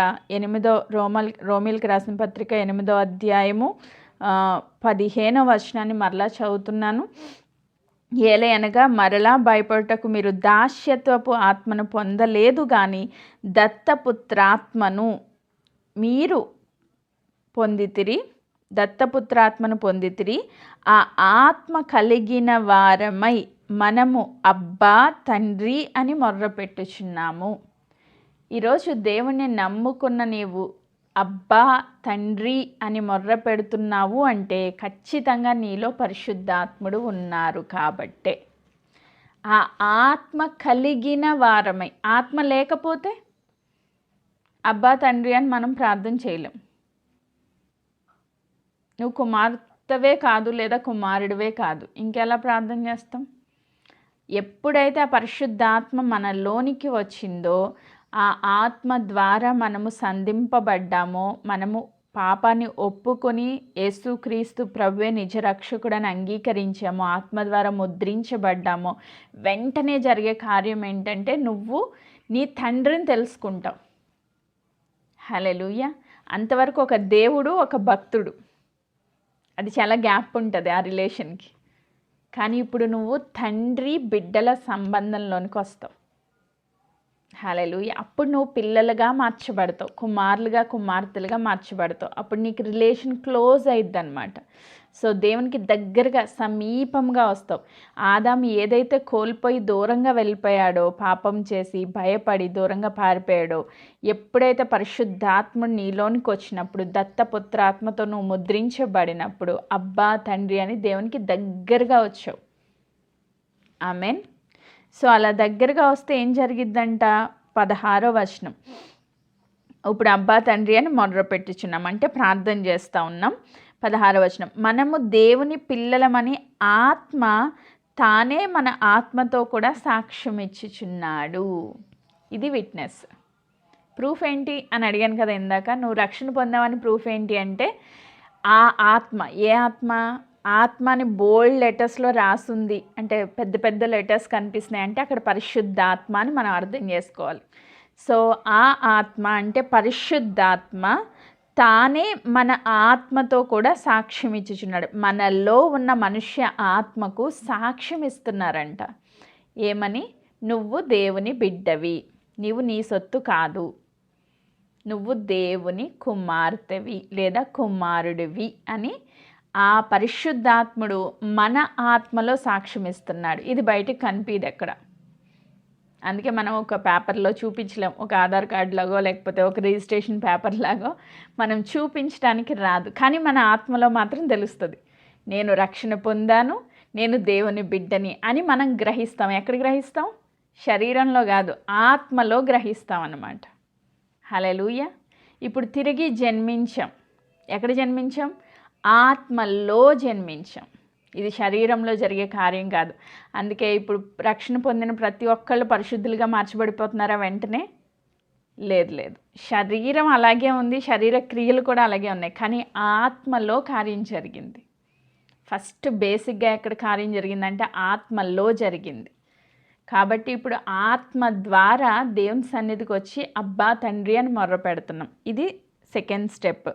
రోమీలకు రాసిన పత్రిక 8వ అధ్యాయము 15వ వచనాన్ని మరలా చదువుతున్నాను. ఏలయనగా మరలా భయపడుటకు మీరు దాస్యత్వపు ఆత్మను పొందలేదు, కానీ దత్తపుత్రాత్మను మీరు పొందితిరి, దత్తపుత్రాత్మను పొందితిరి. ఆ ఆత్మ కలిగిన వారమై మనము అబ్బా తండ్రి అని మొర్రపెట్టుచున్నాము. ఈరోజు దేవుణ్ణి నమ్ముకున్న నీవు అబ్బా తండ్రి అని మొర్ర పెడుతున్నావు అంటే ఖచ్చితంగా నీలో పరిశుద్ధాత్ముడు ఉన్నారు కాబట్టే. ఆ ఆత్మ కలిగిన వారమై, ఆత్మ లేకపోతే అబ్బా తండ్రి అని మనం ప్రార్థన చేయలేం. నువ్వు కుమార్తెవే కాదు లేదా కుమారుడివే కాదు, ఇంకెలా ప్రార్థన చేస్తాం? ఎప్పుడైతే ఆ పరిశుద్ధాత్మ మనలోనికి వచ్చిందో, ఆ ఆత్మ ద్వారా మనము సంధింపబడ్డామో, మనము పాపాన్ని ఒప్పుకొని యేసుక్రీస్తు ప్రభువే నిజ రక్షకుడని అంగీకరించామో, ఆత్మ ద్వారా ముద్రించబడ్డామో, వెంటనే జరిగే కార్యం ఏంటంటే నువ్వు నీ తండ్రిని తెలుసుకుంటావు. హల్లెలూయా. అంతవరకు ఒక దేవుడు, ఒక భక్తుడు, అది చాలా గ్యాప్ ఉంటుంది ఆ రిలేషన్కి. కానీ ఇప్పుడు నువ్వు తండ్రి బిడ్డల సంబంధంలోనికి వస్తావు. హల్లెలూయా. అప్పుడు నువ్వు పిల్లలుగా మార్చబడతావు, కుమారులుగా కుమార్తెలుగా మార్చబడతావు. అప్పుడు నీకు రిలేషన్ క్లోజ్ అయిద్ది అనమాట. సో దేవునికి దగ్గరగా సమీపంగా వస్తావు. ఆదాము ఏదైతే కోల్పోయి దూరంగా వెళ్ళిపోయాడో, పాపం చేసి భయపడి దూరంగా పారిపోయాడో, ఎప్పుడైతే పరిశుద్ధాత్ముడు నీలోనికి వచ్చినప్పుడు, దత్తపుత్రాత్మతో నువ్వు ముద్రించబడినప్పుడు అబ్బా తండ్రి అని దేవునికి దగ్గరగా వచ్చావు. ఆమేన్. సో అలా దగ్గరగా వస్తే ఏం జరిగిద్దంట? 16వ వచనం. ఇప్పుడు అబ్బా తండ్రి అని మొర్ర పెట్టుచున్నాం అంటే ప్రార్థన చేస్తూ ఉన్నాం. 16వ వచనం, మనము దేవుని పిల్లలమని ఆత్మ తానే మన ఆత్మతో కూడా సాక్ష్యం ఇచ్చుచున్నాడు. ఇది విట్నెస్. ప్రూఫ్ ఏంటి అని అడిగాను కదా ఇందాక. నువ్వు రక్షణ పొందావని ప్రూఫ్ ఏంటి అంటే ఆ ఆత్మ. ఏ ఆత్మ? ఆత్మ అని బోల్డ్ లెటర్స్లో రాసుంది అంటే పెద్ద పెద్ద లెటర్స్ కనిపిస్తున్నాయి అంటే అక్కడ పరిశుద్ధాత్మ అని మనం అర్థం చేసుకోవాలి. సో ఆ ఆత్మ అంటే పరిశుద్ధాత్మ తానే మన ఆత్మతో కూడా సాక్ష్యం ఇచ్చుచున్నాడు. మనలో ఉన్న మనుష్య ఆత్మకు సాక్ష్యం ఇస్తున్నారంట. ఏమని? నువ్వు దేవుని బిడ్డవి, నీవు నీ సొత్తు కాదు, నువ్వు దేవుని కుమార్తెవి లేదా కుమారుడివి అని ఆ పరిశుద్ధాత్ముడు మన ఆత్మలో సాక్ష్యం ఇస్తున్నాడు. ఇది బయటకు కనిపిది ఎక్కడ. అందుకే మనం ఒక పేపర్లో చూపించలేం. ఒక ఆధార్ కార్డు లాగో లేకపోతే ఒక రిజిస్ట్రేషన్ పేపర్ లాగో మనం చూపించడానికి రాదు. కానీ మన ఆత్మలో మాత్రం తెలుస్తుంది, నేను రక్షణ పొందాను, నేను దేవుని బిడ్డని అని మనం గ్రహిస్తాం. ఎక్కడ గ్రహిస్తాం? శరీరంలో కాదు, ఆత్మలో గ్రహిస్తాం అన్నమాట. హల్లెలూయా. ఇప్పుడు తిరిగి జన్మించాం. ఎక్కడ జన్మించాం? ఆత్మలో జన్మించాం. ఇది శరీరంలో జరిగే కార్యం కాదు. అందుకే ఇప్పుడు రక్షణ పొందిన ప్రతి ఒక్కళ్ళు పరిశుద్ధులుగా మార్చబడిపోతున్నారా వెంటనే? లేదు లేదు. శరీరం అలాగే ఉంది, శరీర క్రియలు కూడా అలాగే ఉన్నాయి, కానీ ఆత్మలో కార్యం జరిగింది. ఫస్ట్ బేసిక్గా ఎక్కడ కార్యం జరిగిందంటే ఆత్మలో జరిగింది. కాబట్టి ఇప్పుడు ఆత్మ ద్వారా దేవుని సన్నిధికి వచ్చి అబ్బా తండ్రి అని మొర్ర పెడుతున్నాం. ఇది సెకండ్ స్టెప్.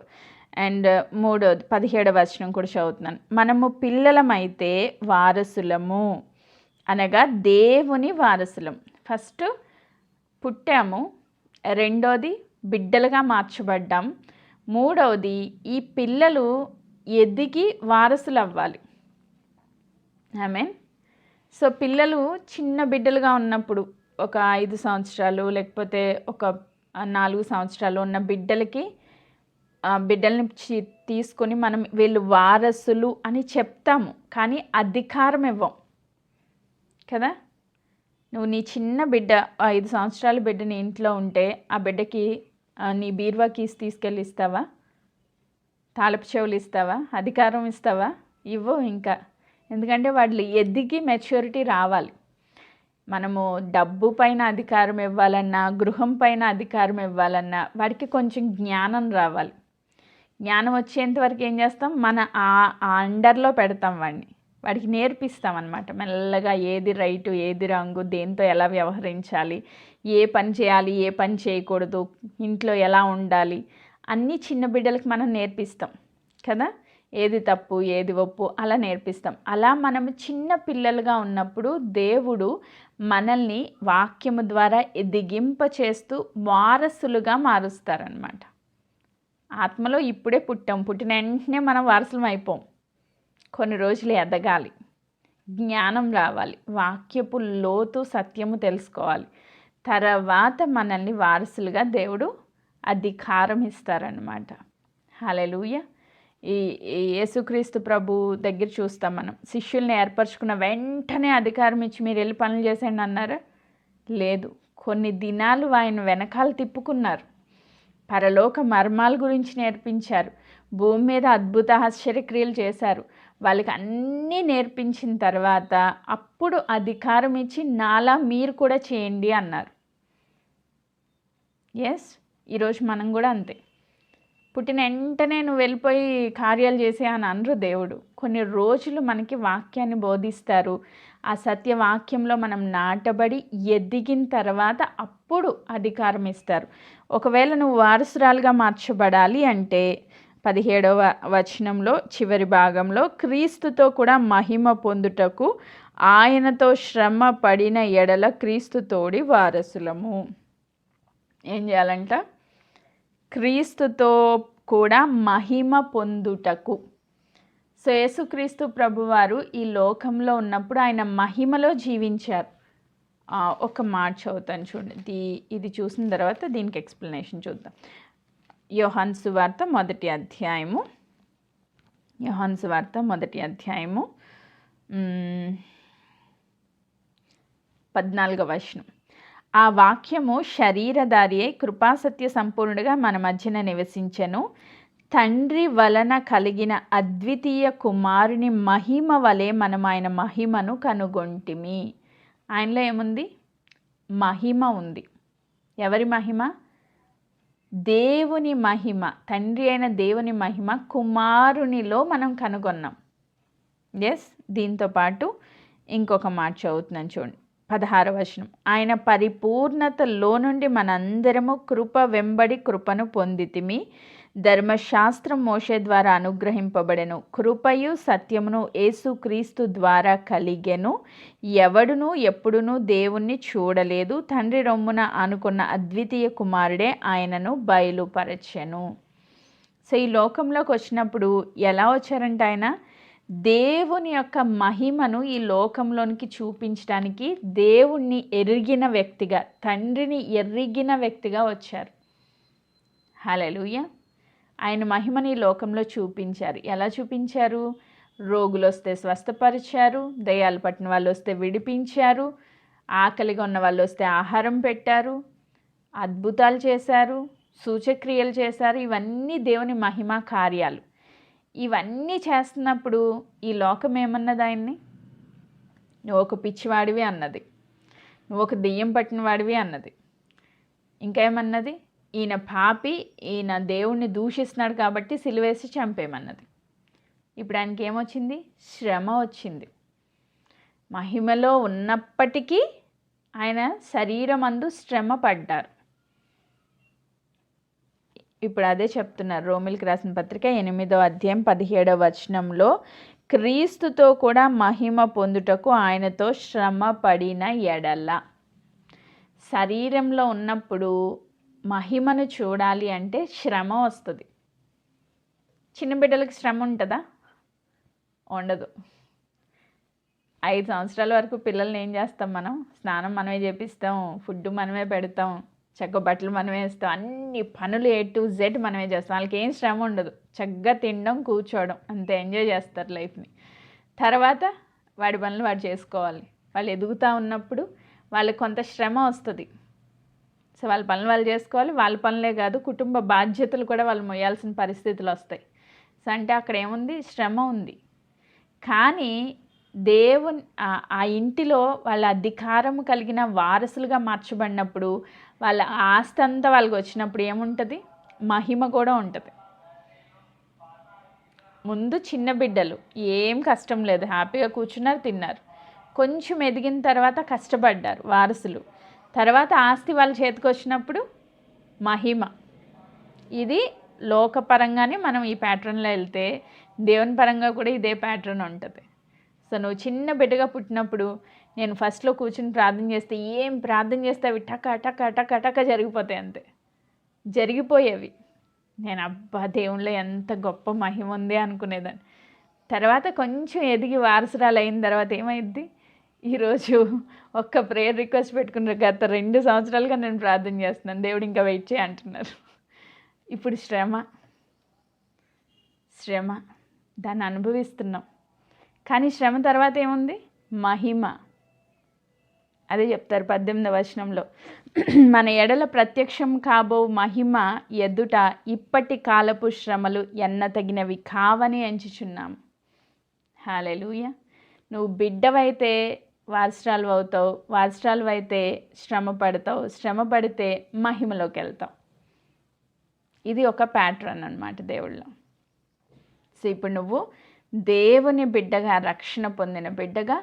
అండ్ 17వ వచనం కూడా చదువుతున్నాను. మనము పిల్లలమైతే వారసులము, అనగా దేవుని వారసులం. ఫస్ట్ పుట్టాము, రెండోది బిడ్డలుగా మార్చబడ్డాం. మూడవది ఈ పిల్లలు ఎదిగి వారసులు అవ్వాలి. ఆమేన్. సో పిల్లలు చిన్న బిడ్డలుగా ఉన్నప్పుడు ఒక 5 సంవత్సరాలు లేకపోతే ఒక 4 సంవత్సరాలు ఉన్న బిడ్డల్ని తీసుకొని మనం వీళ్ళు వారసులు అని చెప్తాము, కానీ అధికారం ఇవ్వం కదా. నువ్వు నీ చిన్న బిడ్డ 5 సంవత్సరాల బిడ్డ నీ ఇంట్లో ఉంటే ఆ బిడ్డకి నీ బీరువా కీస్ తీసుకెళ్ళి ఇస్తావా? తాళపు చెవులు ఇస్తావా? అధికారం ఇస్తావా? ఇవ్వవు ఇంకా. ఎందుకంటే వాళ్ళు ఎదిగి మెచ్యూరిటీ రావాలి. మనము డబ్బు పైన అధికారం ఇవ్వాలన్నా, గృహం పైన అధికారం ఇవ్వాలన్నా వాడికి కొంచెం జ్ఞానం రావాలి. జ్ఞానం వచ్చేంత వరకు ఏం చేస్తాం, మన ఆ అండర్లో పెడతాం వాడికి నేర్పిస్తాం అన్నమాట. మెల్లగా ఏది రైటు, ఏది రాంగు, దేంతో ఎలా వ్యవహరించాలి, ఏ పని చేయాలి, ఏ పని చేయకూడదు, ఇంట్లో ఎలా ఉండాలి, అన్నీ చిన్న బిడ్డలకి మనం నేర్పిస్తాం కదా. ఏది తప్పు, ఏది ఒప్పు అలా నేర్పిస్తాం. అలా మనము చిన్న పిల్లలుగా ఉన్నప్పుడు దేవుడు మనల్ని వాక్యము ద్వారా ఎదిగింప చేస్తూ వారసులుగా మారుస్తారనమాట. ఆత్మలో ఇప్పుడే పుట్టిన వెంటనే మనం వారసులం అయిపోం. కొన్ని రోజులు ఎదగాలి, జ్ఞానం రావాలి, వాక్యపు లోతు సత్యము తెలుసుకోవాలి. తర్వాత మనల్ని వారసులుగా దేవుడు అధికారం ఇస్తారనమాట. హల్లెలూయా. ఈ యేసుక్రీస్తు ప్రభు దగ్గర చూస్తాం మనం. శిష్యుల్ని ఏర్పరచుకున్న వెంటనే అధికారం ఇచ్చి మీరు వెళ్ళి పనులు చేసేయండి అన్నారా? లేదు. కొన్ని దినాలు ఆయన వెనకాల తిప్పుకున్నారు. పరలోక మర్మాల గురించి నేర్పించారు. భూమి మీద అద్భుత ఆశ్చర్యక్రియలు చేశారు. వాళ్ళకి అన్నీ నేర్పించిన తర్వాత అప్పుడు అధికారం ఇచ్చి నాలా మీరు కూడా చేయండి అన్నారు. ఎస్, ఈరోజు మనం కూడా అంతే. పుట్టిన వెంటనే నువ్వు వెళ్ళిపోయి కార్యాలు చేసే అని అనరు దేవుడు. కొన్ని రోజులు మనకి వాక్యాన్ని బోధిస్తారు. ఆ సత్యవాక్యంలో మనం నాటబడి ఎదిగిన తర్వాత అప్పుడు అధికారం ఇస్తారు. ఒకవేళ నువ్వు వారసురాలుగా మార్చబడాలి అంటే 17వ వచనంలో చివరి భాగంలో క్రీస్తుతో కూడా మహిమ పొందుటకు ఆయనతో శ్రమ పడిన ఎడల క్రీస్తు తోడి వారసులము. ఏం చేయాలంట? క్రీస్తుతో కూడా మహిమ పొందుటకు. సో యేసుక్రీస్తు ప్రభువారు ఈ లోకంలో ఉన్నప్పుడు ఆయన మహిమలో జీవించారు. ఒక మాట చదువుతాను చూడండి. ఇది చూసిన తర్వాత దీనికి ఎక్స్ప్లెనేషన్ చూద్దాం. యోహాను సువార్త మొదటి అధ్యాయము 14వ వచనం. ఆ వాక్యము శరీరధారి అయి కృపాసత్య సంపూర్ణుడిగా మన మధ్యన నివసించెను. తండ్రి వలన కలిగిన అద్వితీయ కుమారుని మహిమ వలె మనం ఆయన మహిమను కనుగొంటిమి. ఆయనలో ఏముంది? మహిమ ఉంది. ఎవరి మహిమ? దేవుని మహిమ. తండ్రి అయిన దేవుని మహిమ కుమారునిలో మనం కనుగొన్నాం. ఎస్, దీంతో పాటు ఇంకొక మాట చదువుతున్నాను చూడండి. 16వ వచనం. ఆయన పరిపూర్ణతలో నుండి మనందరము కృప వెంబడి కృపను పొందితిమి. ధర్మశాస్త్రం మోషే ద్వారా అనుగ్రహింపబడెను. కృపయు సత్యమును యేసుక్రీస్తు ద్వారా కలిగెను. ఎవడును ఎప్పుడునూ దేవుణ్ణి చూడలేదు. తండ్రి రొమ్మున అనుకున్న అద్వితీయ కుమారుడే ఆయనను బయలుపరచెను. సో ఈ లోకంలోకి వచ్చినప్పుడు ఎలా వచ్చారంటే ఆయన దేవుని యొక్క మహిమను ఈ లోకంలోనికి చూపించడానికి దేవుణ్ణి ఎరిగిన వ్యక్తిగా, తండ్రిని ఎరిగిన వ్యక్తిగా వచ్చారు. హల్లెలూయా. ఆయన మహిమని ఈ లోకంలో చూపించారు. ఎలా చూపించారు? రోగులు వస్తే స్వస్థపరిచారు, దయ్యాలు పట్టిన వాళ్ళు వస్తే విడిపించారు, ఆకలిగా ఉన్న వాళ్ళు వస్తే ఆహారం పెట్టారు, అద్భుతాలు చేశారు, సూచక్రియలు చేశారు. ఇవన్నీ దేవుని మహిమ కార్యాలు. ఇవన్నీ చేస్తున్నప్పుడు ఈ లోకం ఏమన్నది ఆయన్ని? నువ్వు ఒక పిచ్చివాడివి అన్నది, నువ్వు ఒక దెయ్యం పట్టిన వాడివి అన్నది. ఇంకా ఏమన్నది? ఈయన పాపి, ఈయన దేవుణ్ణి దూషిస్తున్నాడు కాబట్టి సిలువేసి చంపేమన్నది. ఇప్పుడు ఆయనకి ఏమొచ్చింది? శ్రమ వచ్చింది. మహిమలో ఉన్నప్పటికీ ఆయన శరీరమందు శ్రమ పడ్డారు. ఇప్పుడు అదే చెప్తున్నారు రోమిలికి రాసిన పత్రిక 8వ అధ్యాయం 17వ వచనంలో, క్రీస్తుతో కూడా మహిమ పొందుటకు ఆయనతో శ్రమ పడిన ఎడల. శరీరంలో ఉన్నప్పుడు మహిమను చూడాలి అంటే శ్రమ వస్తుంది. చిన్న బిడ్డలకి శ్రమ ఉంటుందా? ఉండదు. 5 సంవత్సరాల వరకు పిల్లల్ని ఏం చేస్తాం మనం? స్నానం మనమే చేపిస్తాం, ఫుడ్ మనమే పెడతాం, చక్కగా బట్టలు మనమే వేస్తాం, అన్ని పనులు A to Z మనమే చేస్తాం. వాళ్ళకి ఏం శ్రమ ఉండదు, చక్కగా తినడం, కూర్చోవడం, అంతే ఎంజాయ్ చేస్తారు లైఫ్ని. తర్వాత వాడి పనులు వాడు చేసుకోవాలి. వాళ్ళు ఎదుగుతూ ఉన్నప్పుడు వాళ్ళకి కొంత శ్రమ వస్తుంది. సో వాళ్ళ పనులు వాళ్ళు చేసుకోవాలి. వాళ్ళ పనులే కాదు, కుటుంబ బాధ్యతలు కూడా వాళ్ళు మొయ్యాల్సిన పరిస్థితులు వస్తాయి. సో అంటే అక్కడ ఏముంది? శ్రమ ఉంది. కానీ దేవుని ఆ ఇంటిలో వాళ్ళ అధికారం కలిగిన వారసులుగా మార్చబడినప్పుడు, వాళ్ళ ఆస్తి అంతా వాళ్ళకి వచ్చినప్పుడు ఏముంటుంది? మహిమ కూడా ఉంటుంది. ముందు చిన్న బిడ్డలు ఏం కష్టం లేదు, హ్యాపీగా కూర్చున్నారు, తిన్నారు. కొంచెం ఎదిగిన తర్వాత కష్టపడ్డారు వారసులు. తర్వాత ఆస్తి వాళ్ళ చేతికి వచ్చినప్పుడు మహిమ. ఇది లోకపరంగానే మనం ఈ ప్యాటర్న్లో వెళ్తే, దేవుని పరంగా కూడా ఇదే ప్యాటర్న్ ఉంటుంది. సో నువ్వు చిన్న బిడ్డగా పుట్టినప్పుడు నేను ఫస్ట్లో కూర్చుని ప్రార్థన చేస్తే, ఏం ప్రార్థన చేస్తే అవి టక టక టక టక జరిగిపోతాయి, అంతే జరిగిపోయేవి. నేను అబ్బా దేవుళ్ళో ఎంత గొప్ప మహిమ ఉంది అనుకునేదాన్ని. తర్వాత కొంచెం ఎదిగి వారసురాలు అయిన తర్వాత ఏమైద్ది? ఈరోజు ఒక్క ప్రేయర్ రిక్వెస్ట్ పెట్టుకున్నారు, గత 2 సంవత్సరాలుగా నేను ప్రార్థన చేస్తున్నాను, దేవుడు ఇంకా వెయిట్ చేయి అంటున్నారు. ఇప్పుడు శ్రమ దాన్ని అనుభవిస్తున్నాం. కానీ శ్రమ తర్వాత ఏముంది? మహిమ. అదే చెప్తారు 18వ వచనంలో, మన ఎడల ప్రత్యక్షం కాబో మహిమ ఎదుట ఇప్పటి కాలపు శ్రమలు ఎన్నతగినవి కావని ఎంచుచున్నాము. హల్లెలూయా. నువ్వు బిడ్డవైతే వారసురాలు అవుతావు, వారసురాలు అయితే శ్రమ పడతావు, శ్రమ పడితే మహిమలోకి వెళ్తావు. ఇది ఒక ప్యాటర్న్ అన్నమాట దేవుళ్ళలో. సో ఇప్పుడు నువ్వు దేవుని బిడ్డగా, రక్షణ పొందిన బిడ్డగా,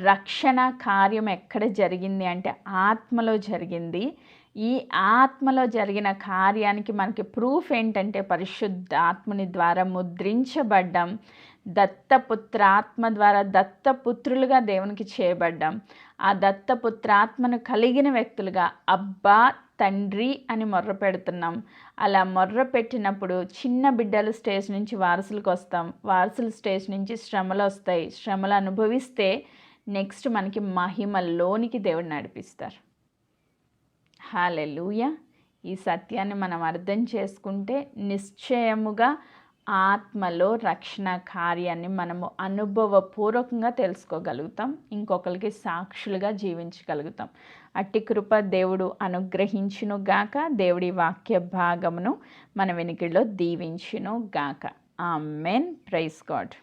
రక్షణ కార్యం ఎక్కడ జరిగింది అంటే ఆత్మలో జరిగింది. ఈ ఆత్మలో జరిగిన కార్యానికి మనకి ప్రూఫ్ ఏంటంటే పరిశుద్ధ ఆత్మని ద్వారా ముద్రించబడ్డాం, దత్తపుత్రాత్మ ద్వారా దత్తపుత్రులుగా దేవునికి చేయబడ్డాం. ఆ దత్తపుత్రాత్మను కలిగిన వ్యక్తులుగా అబ్బా తండ్రి అని మొర్ర పెడుతున్నాం. అలా మొర్ర పెట్టినప్పుడు చిన్న బిడ్డల స్టేజ్ నుంచి వారసులకు వస్తాం, వారసుల స్టేజ్ నుంచి శ్రమలు వస్తాయి, శ్రమలు అనుభవిస్తే నెక్స్ట్ మనకి మహిమలోనికి దేవుడు నడిపిస్తారు. హల్లెలూయా. ఈ సత్యాన్ని మనం అర్థం చేసుకుంటే నిశ్చయముగా ఆత్మలో రక్షణ కార్యాన్ని మనము అనుభవపూర్వకంగా తెలుసుకోగలుగుతాం, ఇంకొకరికి సాక్షులుగా జీవించగలుగుతాం. అట్టి కృప దేవుడు అనుగ్రహించును గాక. దేవుడి వాక్య భాగమును మన వెనుకలో దీవించును గాక. ఆమేన్. Praise God.